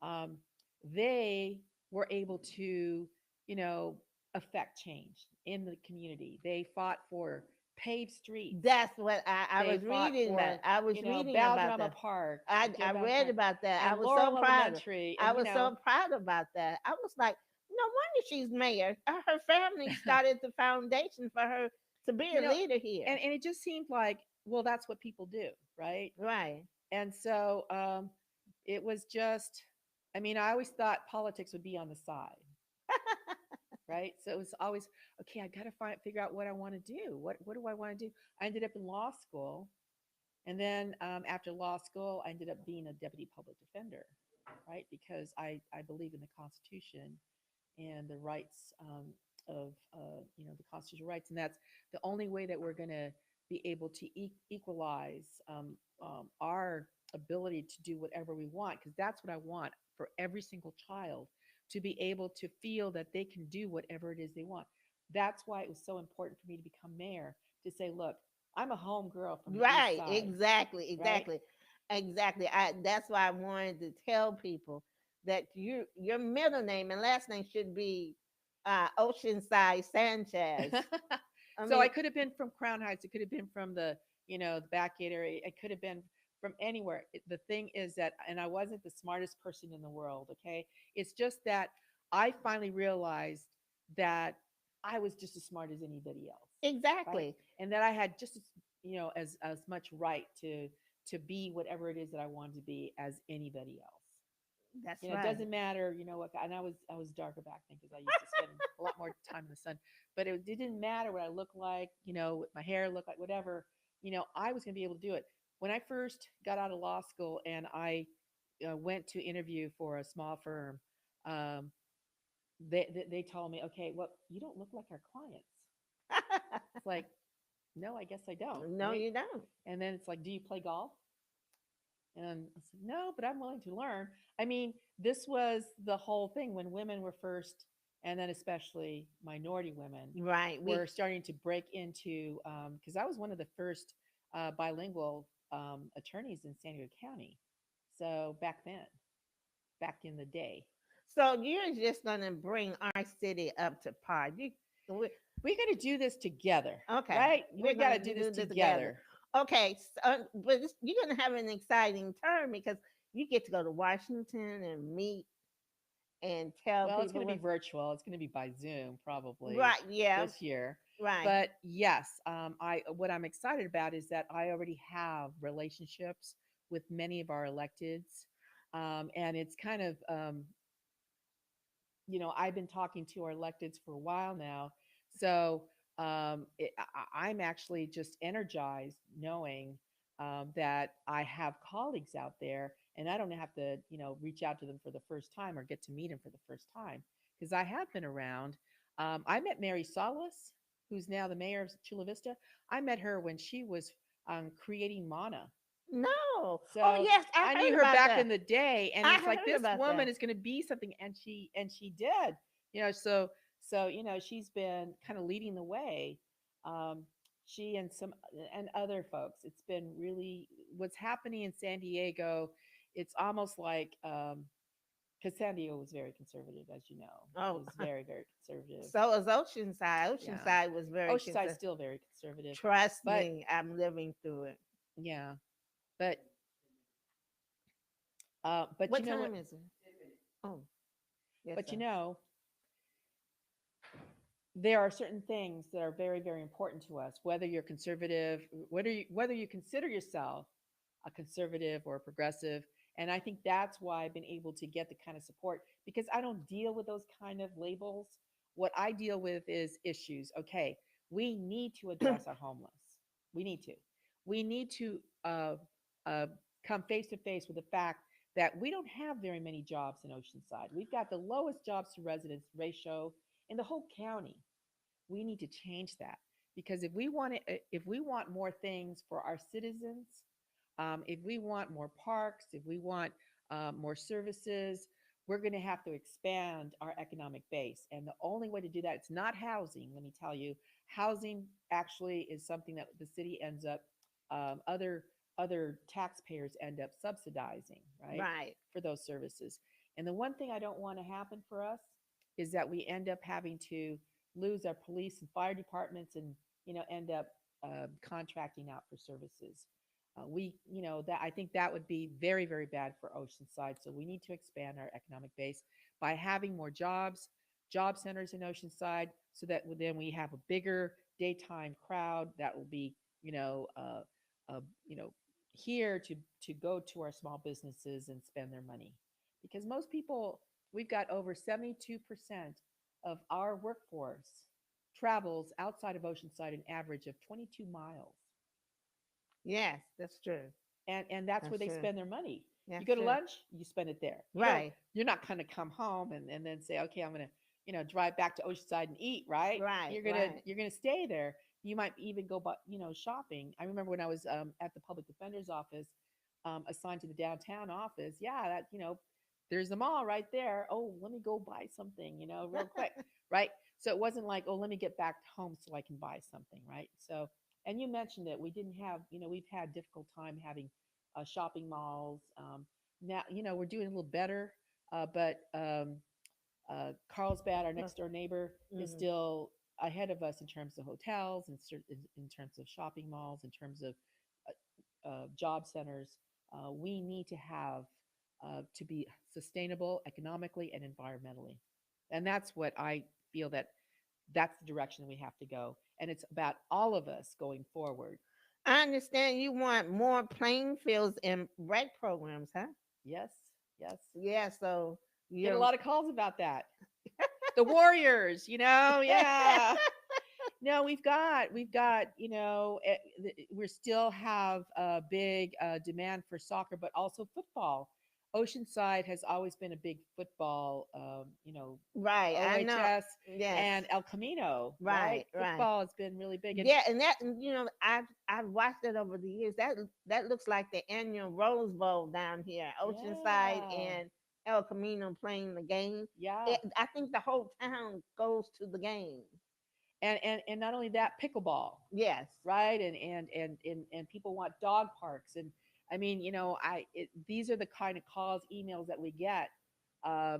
Um, they were able to, you know, affect change in the community. They fought for paved streets. That's what I They was fought reading that. for, I was reading about Baldrama that. Park, I Dearborn read Park, about that. I and was so Laurel proud. Elementary, I and was so proud about that. I was like, no wonder she's mayor. Her family started the foundation for her to be you a know, leader here. and it just seemed like, well, that's what people do, right? Right. And so it was just, I always thought politics would be on the side, right? So it was always, okay, I got to figure out what I want to do. What do I want to do? I ended up in law school. And then after law school, I ended up being a deputy public defender, right? Because I believe in the Constitution and the rights of, the constitutional rights. And that's the only way that we're going to be able to equalize our ability to do whatever we want, because that's what I want for every single child, to be able to feel that they can do whatever it is they want. That's why it was so important for me to become mayor, to say, look, I'm a home girl from the east Right. side, Exactly. right? Exactly. Exactly. That's why I wanted to tell people that your middle name and last name should be Oceanside Sanchez. I So I mean, could have been from Crown Heights. It could have been from the Backgate area. It could have been from anywhere. The thing is that, and I wasn't the smartest person in the world. Okay. It's just that I finally realized that I was just as smart as anybody else. Right. exactly. And that I had just as much right to be whatever it is that I wanted to be as anybody else. That's It right. doesn't matter, what. And I was darker back then, because I used to spend a lot more time in the sun. But it didn't matter what I looked like, what my hair looked like, whatever. I was going to be able to do it. When I first got out of law school and I went to interview for a small firm, um, they told me, okay, well, you don't look like our clients. It's like, no, I guess I don't, No, right? you don't. And then it's like, do you play golf? And I said, no, but I'm willing to learn. This was the whole thing when women were first, and then especially minority women, Right. were starting to break into, because I was one of the first bilingual attorneys in San Diego County. So back in the day, So you're just gonna bring our city up to par. we got to do this together, Okay, right? we're We got gonna to do do this this together. together. Okay, but you're gonna have an exciting term because you get to go to Washington and meet and tell Well, it's going people to be what. virtual. It's going to be by Zoom probably Right? Yeah. this year. Right. But yes, I what I'm excited about is that I already have relationships with many of our electeds, and it's kind of I've been talking to our electeds for a while now, so I'm actually just energized knowing that I have colleagues out there, and I don't have to reach out to them for the first time or get to meet them for the first time, because I have been around. I met Mary Solis. who's now the mayor of Chula Vista. I met her when she was creating Mana. No. Oh So yes, I I knew heard her about back in that. the day, and I it's like heard this about woman that. is going to be something, and she did. So she's been kind of leading the way. Um, she and some and other folks. It's been really what's happening in San Diego. It's almost like because San Diego was very conservative, as you know. It Oh, was very, very conservative. so is Oceanside. Yeah. Oceanside was very Oceanside's conservative. still very conservative. Trust But me, I'm living through it. yeah. But you What know what? time is it? Oh, yes, But sir. there are certain things that are very, very important to us, whether you're conservative, whether you consider yourself a conservative or a progressive. And I think that's why I've been able to get the kind of support because I don't deal with those kind of labels. What I deal with is issues. Okay, we need to address our homeless. We need to. We need to uh, come face to face with the fact that we don't have very many jobs in Oceanside. We've got the lowest jobs to residents ratio in the whole county. We need to change that because if we want more things for our citizens, if we want more parks, if we want more services, we're going to have to expand our economic base. And the only way to do that, it's not housing. Let me tell you, housing actually is something that the city ends up, other taxpayers end up subsidizing, right, Right. for those services. And the one thing I don't want to happen for us is that we end up having to lose our police and fire departments and end up contracting out for services. That I think that would be very, very bad for Oceanside. So we need to expand our economic base by having more jobs, job centers in Oceanside, so that then we have a bigger daytime crowd that will be, you know, uh, uh, you know, here to go to our small businesses and spend their money, because most people, we've got over 72% of our workforce travels outside of Oceanside an average of 22 miles. Yes, that's true. And that's where That's they true. spend their money. You That's go to true. lunch, you spend it there. Right. You're not going to come home and then say, okay, I'm going to, drive back to Oceanside and eat, right? Right. Right. You're going to stay there. You might even go, but shopping. I remember when I was at the public defender's office, assigned to the downtown office. Yeah, that there's the mall right there. Oh, let me go buy something, real quick, right? So it wasn't like, oh, let me get back home so I can buy something, right? So, and you mentioned that we didn't have, we've had difficult time having shopping malls. Now, we're doing a little better, but Carlsbad, our next door neighbor, is Mhm. still ahead of us in terms of hotels, in terms of shopping malls, in terms of job centers. We need to have to be sustainable economically and environmentally, and that's what I feel that's the direction we have to go, and it's about all of us going forward. I understand you want more playing fields and rec programs, huh? Yes, yes. Yeah. So Get a you're. lot of calls about that. The Warriors, yeah. No, we've got, we still have a big demand for soccer, but also football. Oceanside has always been a big football, Right. I know. OHS Yes. and El Camino, right? Right. Right. Football has been really big. And Yeah, and that I've watched it over the years. That looks like the annual Rose Bowl down here, Oceanside yeah, and El Camino playing the game. yeah. I think the whole town goes to the game. And not only that, pickleball, Yes. right? And people want dog parks. And I mean, these are the kind of calls, emails that we get uh,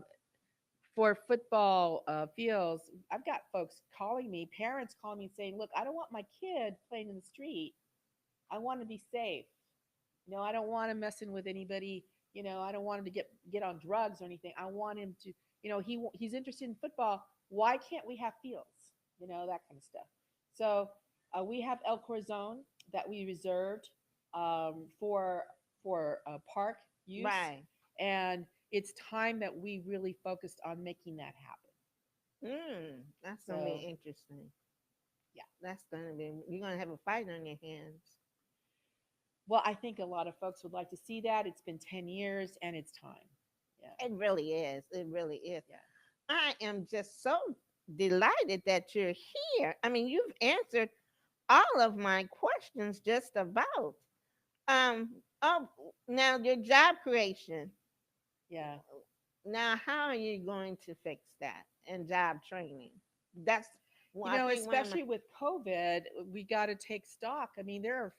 for football fields. I've got folks calling me, parents calling me saying, look, I don't want my kid playing in the street. I want to be safe. I don't want him messing with anybody. I don't want him to get on drugs or anything. I want him to, he's interested in football. Why can't we have fields? That kind of stuff. So we have El Corazon that we reserved for park use, Right. and it's time that we really focused on making that happen. That's gonna be So interesting. yeah. That's gonna be. You're gonna have a fight on your hands. Well, I think a lot of folks would like to see that. It's been 10 years and it's time. Yeah. It really is. It really is. Yeah. I am just so delighted that you're here. I mean, you've answered all of my questions just about. Oh, now your job creation. Yeah. Now, how are you going to fix that and job training? That's well, I think one of my Especially with COVID, we got to take stock. I mean, there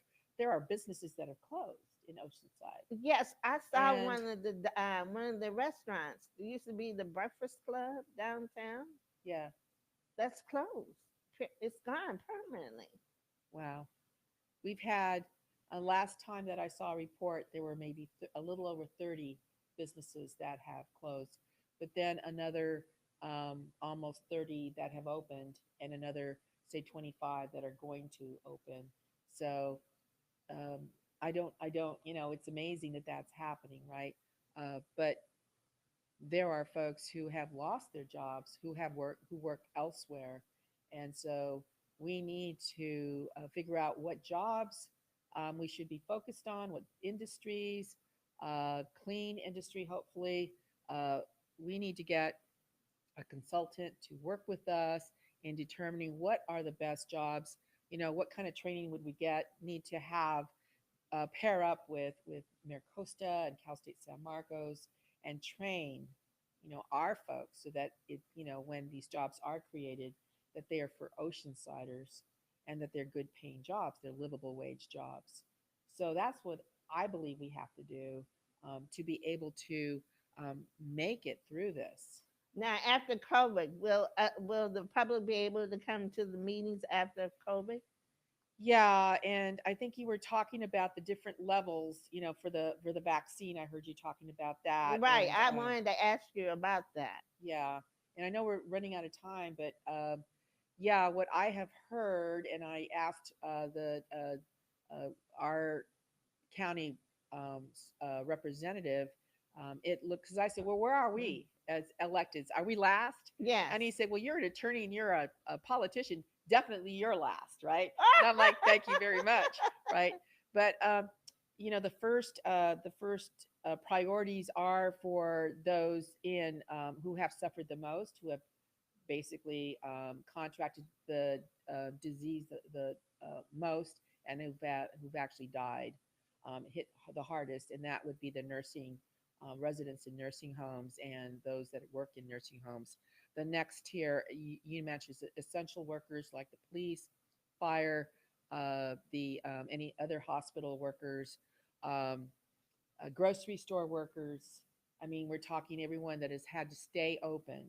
are businesses that have closed in Oceanside, yes, I saw and one of the restaurants. It used to be the Breakfast Club downtown. yeah, That's closed. It's gone permanently. wow. We've had last time that I saw a report, there were maybe a little over 30 businesses that have closed, but then another almost 30 that have opened, and another say 25 that are going to open. So um, I don't, it's amazing that that's happening, right? But there are folks who have lost their jobs, who work elsewhere, and so we need to figure out what jobs we should be focused on, what industries, clean industry, hopefully. Uh, we need to get a consultant to work with us in determining what are the best jobs. What kind of training would we need to have, pair up with Maricosta and Cal State San Marcos, and train, our folks, so that when these jobs are created, that they are for Oceansiders, and that they're good paying jobs, they're livable wage jobs. So that's what I believe we have to do, to be able to make it through this. Now, after COVID, will the public be able to come to the meetings after COVID? Yeah, and I think you were talking about the different levels, for the vaccine. I heard you talking about that, Right. and I wanted to ask you about that. yeah, and I know we're running out of time, but yeah, what I have heard, and I asked our county representative. It looked, because I said, well, where are we as electeds? Are we last? Yes. And he said, well, you're an attorney and you're a politician. Definitely you're last, right? And I'm like, thank you very much, right? But the first priorities are for those in who have suffered the most, who have basically contracted the disease the most, and who've actually died, hit the hardest, and that would be the nursing residents in nursing homes and those that work in nursing homes. The next tier, you mentioned, essential workers like the police, fire, the any other hospital workers, um, grocery store workers. I mean, we're talking everyone that has had to stay open,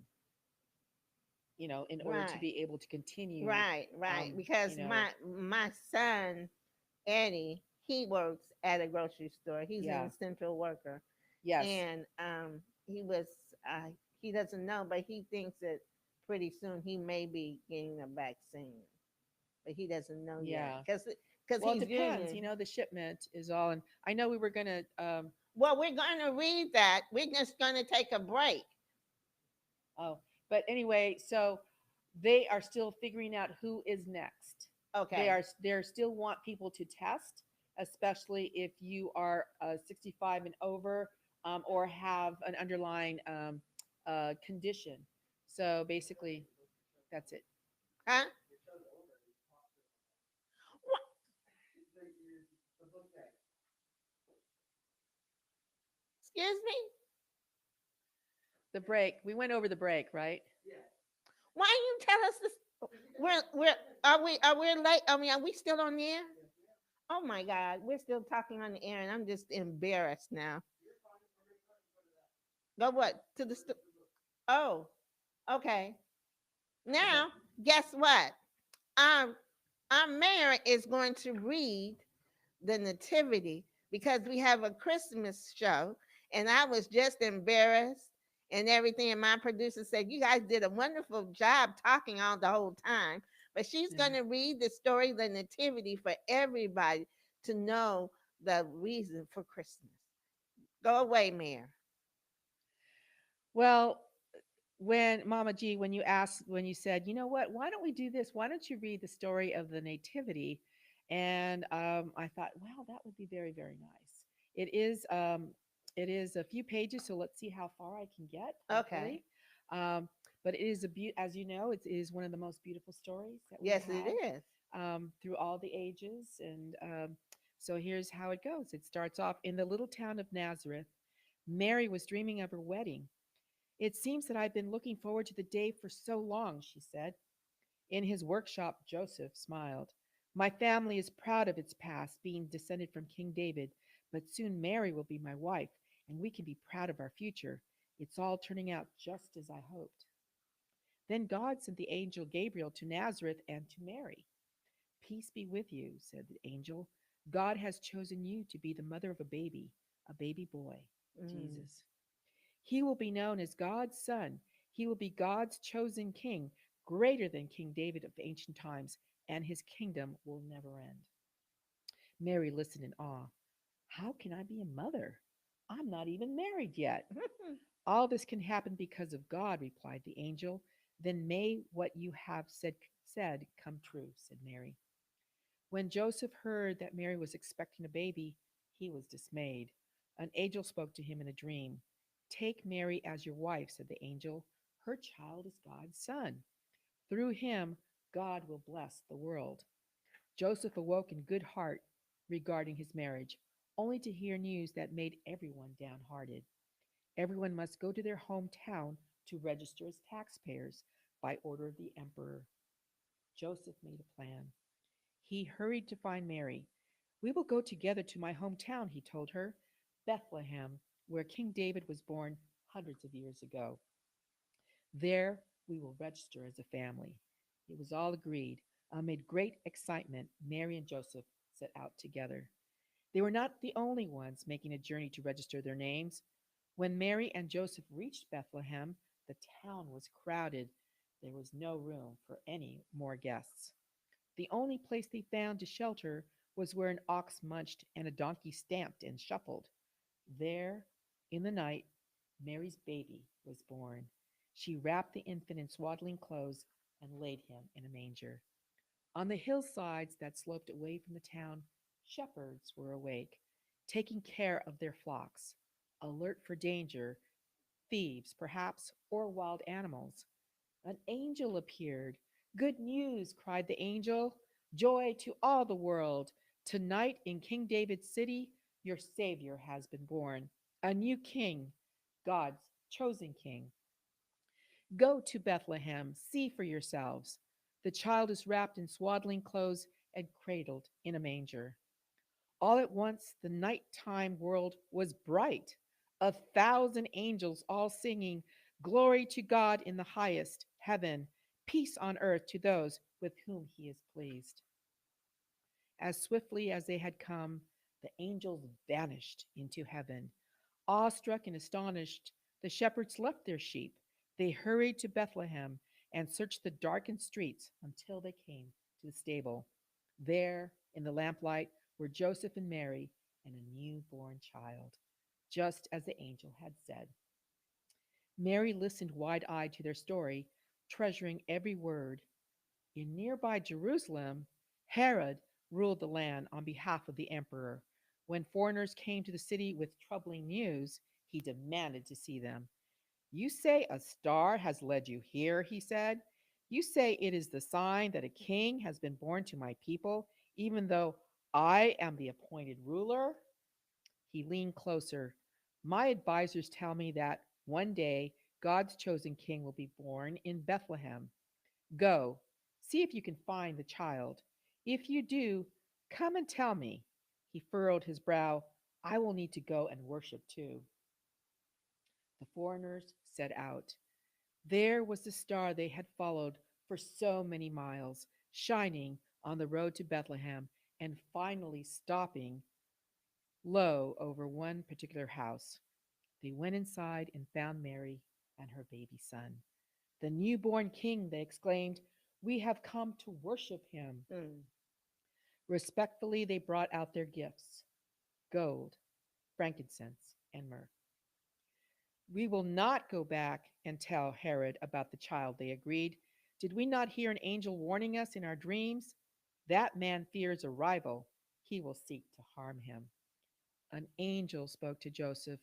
in order to Right. be able to continue. Right. Right. Um, you Because know, my son Eddie, he works at a grocery store. He's an yeah, essential worker, yes, and he was uh, he doesn't know, but he thinks that pretty soon he may be getting a vaccine, but he doesn't know yet yeah. because Well, it he's depends. union. The shipment is all, and I know we were gonna. Well, we're going to read that. We're just going to take a break. Oh, but anyway, so they are still figuring out who is next. They Okay. are they still want people to test, especially if you are 65 and over, or have an underlying condition. So basically, that's it. Huh? What? Excuse me? The break. We went over the break, right? Why you tell us this? We're are we late? I mean, are we still on the air? Oh my God, we're still talking on the air, and I'm just embarrassed now. Go what to the oh, okay. Now, guess what? Our our mayor is going to read the nativity because we have a Christmas show, and I was just embarrassed and everything. And my producer said, "You guys did a wonderful job talking all the whole time." But she's Yeah. going to read the story, of the nativity, for everybody to know the reason for Christmas. Go away, Mayor. Well, when Mama G, when you said, you know what, why don't we do this? Why don't you read the story of the Nativity? And I thought, wow, that would be very, very nice. It is, it is a few pages, so let's see how far I can get. Okay. Hopefully, um, But it is as you know, it is one of the most beautiful stories that we've Yes, it had is. through all the ages. And so here's how it goes. It starts off in the little town of Nazareth. Mary was dreaming of her wedding. It seems that I've been looking forward to the day for so long, she said. In his workshop, Joseph smiled. My family is proud of its past, being descended from King David, but soon Mary will be my wife, and we can be proud of our future. It's all turning out just as I hoped. Then God sent the angel Gabriel to Nazareth and to Mary. Peace be with you, said the angel. God has chosen you to be the mother of a baby boy, Mm. Jesus. He will be known as God's son. He will be God's chosen king, greater than King David of ancient times, and his kingdom will never end. Mary listened in awe. How can I be a mother? I'm not even married yet. All this can happen because of God, replied the angel. Then may what you have said come true, said Mary. When Joseph heard that Mary was expecting a baby, he was dismayed. An angel spoke to him in a dream. Take Mary as your wife, said the angel. Her child is God's son. Through him, God will bless the world. Joseph awoke in good heart regarding his marriage, only to hear news that made everyone downhearted. Everyone must go to their hometown to register as taxpayers by order of the emperor. Joseph made a plan. He hurried to find Mary. We will go together to my hometown, he told her, Bethlehem, where King David was born hundreds of years ago. There we will register as a family. It was all agreed. Amid great excitement, Mary and Joseph set out together. They were not the only ones making a journey to register their names. When Mary and Joseph reached Bethlehem, the town was crowded. There was no room for any more guests. The only place they found to shelter was where an ox munched and a donkey stamped and shuffled. There, in the night, Mary's baby was born. She wrapped the infant in swaddling clothes and laid him in a manger. On the hillsides that sloped away from the town, shepherds were awake, taking care of their flocks, alert for danger, thieves, perhaps, or wild animals. An angel appeared. Good news, cried the angel. Joy to all the world. Tonight in King David's city, your Savior has been born. A new king, God's chosen king. Go to Bethlehem, see for yourselves. The child is wrapped in swaddling clothes and cradled in a manger. All at once, the nighttime world was bright. 1,000 angels all singing, Glory to God in the highest heaven, peace on earth to those with whom he is pleased. As swiftly as they had come, the angels vanished into heaven. Awestruck and astonished, the shepherds left their sheep. They hurried to Bethlehem and searched the darkened streets until they came to the stable. There, in the lamplight, were Joseph and Mary and a newborn child, just as the angel had said. Mary listened wide eyed to their story, treasuring every word. In nearby Jerusalem, Herod ruled the land on behalf of the emperor. When foreigners came to the city with troubling news, he demanded to see them. You say a star has led you here, he said. You say it is the sign that a king has been born to my people, even though I am the appointed ruler? He leaned closer. My advisors tell me that one day God's chosen king will be born in Bethlehem. Go, see if you can find the child. If you do, come and tell me. He furrowed his brow. I will need to go and worship too. The foreigners set out. There was the star they had followed for so many miles, shining on the road to Bethlehem and finally stopping low over one particular house. They went inside and found Mary and her baby son. The newborn king, they exclaimed, we have come to worship him. Mm. Respectfully, they brought out their gifts gold, frankincense, and myrrh. We will not go back and tell Herod about the child, they agreed. Did we not hear an angel warning us in our dreams? That man fears a rival. He will seek to harm him. An angel spoke to Joseph.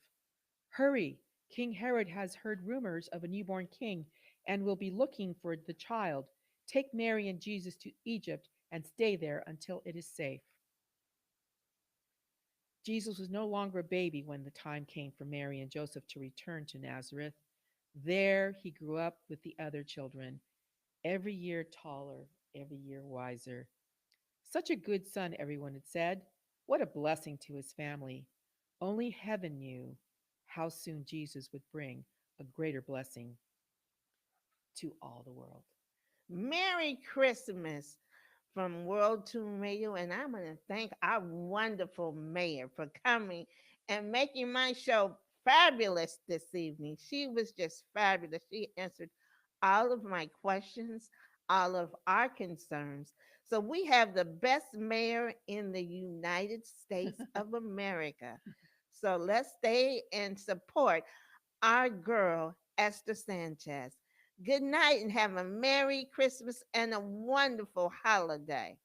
Hurry! King Herod has heard rumors of a newborn king and will be looking for the child. Take Mary and Jesus to Egypt and stay there until it is safe. Jesus was no longer a baby when the time came for Mary and Joseph to return to Nazareth. There he grew up with the other children, every year taller, every year wiser. Such a good son, everyone had said. What a blessing to his family. Only heaven knew how soon Jesus would bring a greater blessing to all the world. Merry Christmas from World Tune Radio, and I'm going to thank our wonderful mayor for coming and making my show fabulous this evening. She was just fabulous. She answered all of my questions, all of our concerns. So we have the best mayor in the United States of America. So let's stay and support our girl, Esther Sanchez. Good night and have a Merry Christmas and a wonderful holiday.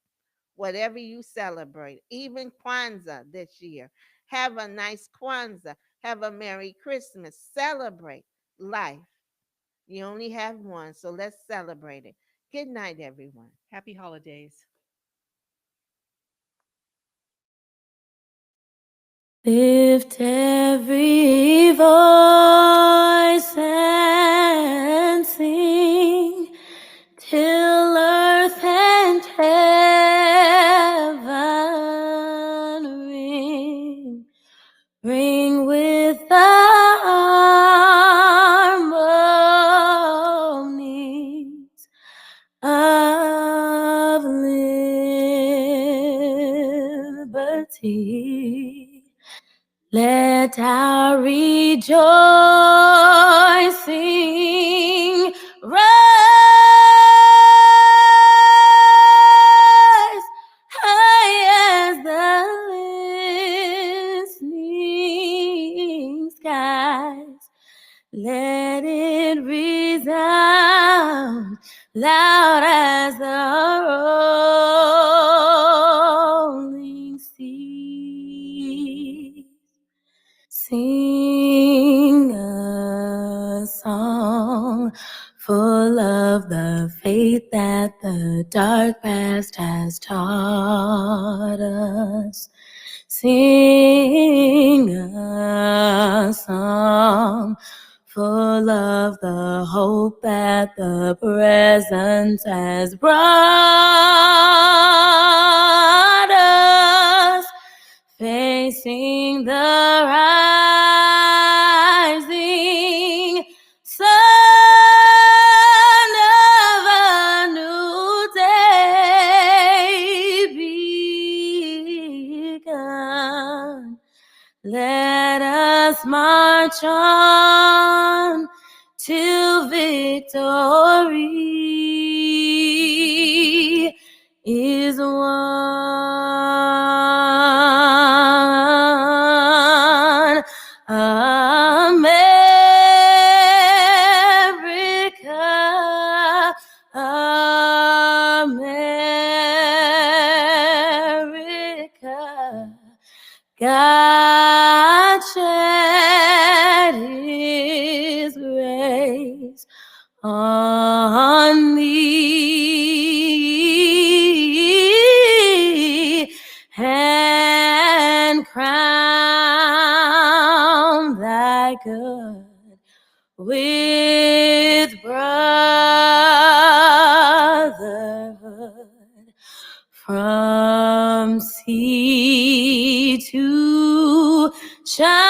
Whatever you celebrate, even Kwanzaa this year. Have a nice Kwanzaa. Have a Merry Christmas. Celebrate life. You only have one, so let's celebrate it. Good night, everyone. Happy holidays. Lift every voice and sing till earth and heaven ring. Ring with the harmonies of liberty. Let our rejoicing rise high as the listening skies. Let it resound loud as the rolling sea. Sing a song full of the faith that the dark past has taught us. Sing a song full of the hope that the present has brought us. Facing the rising sun of a new day begun. Let us march on till victory is won. America, America, God shed his grace on thee and crown thy good with brotherhood from sea to shine.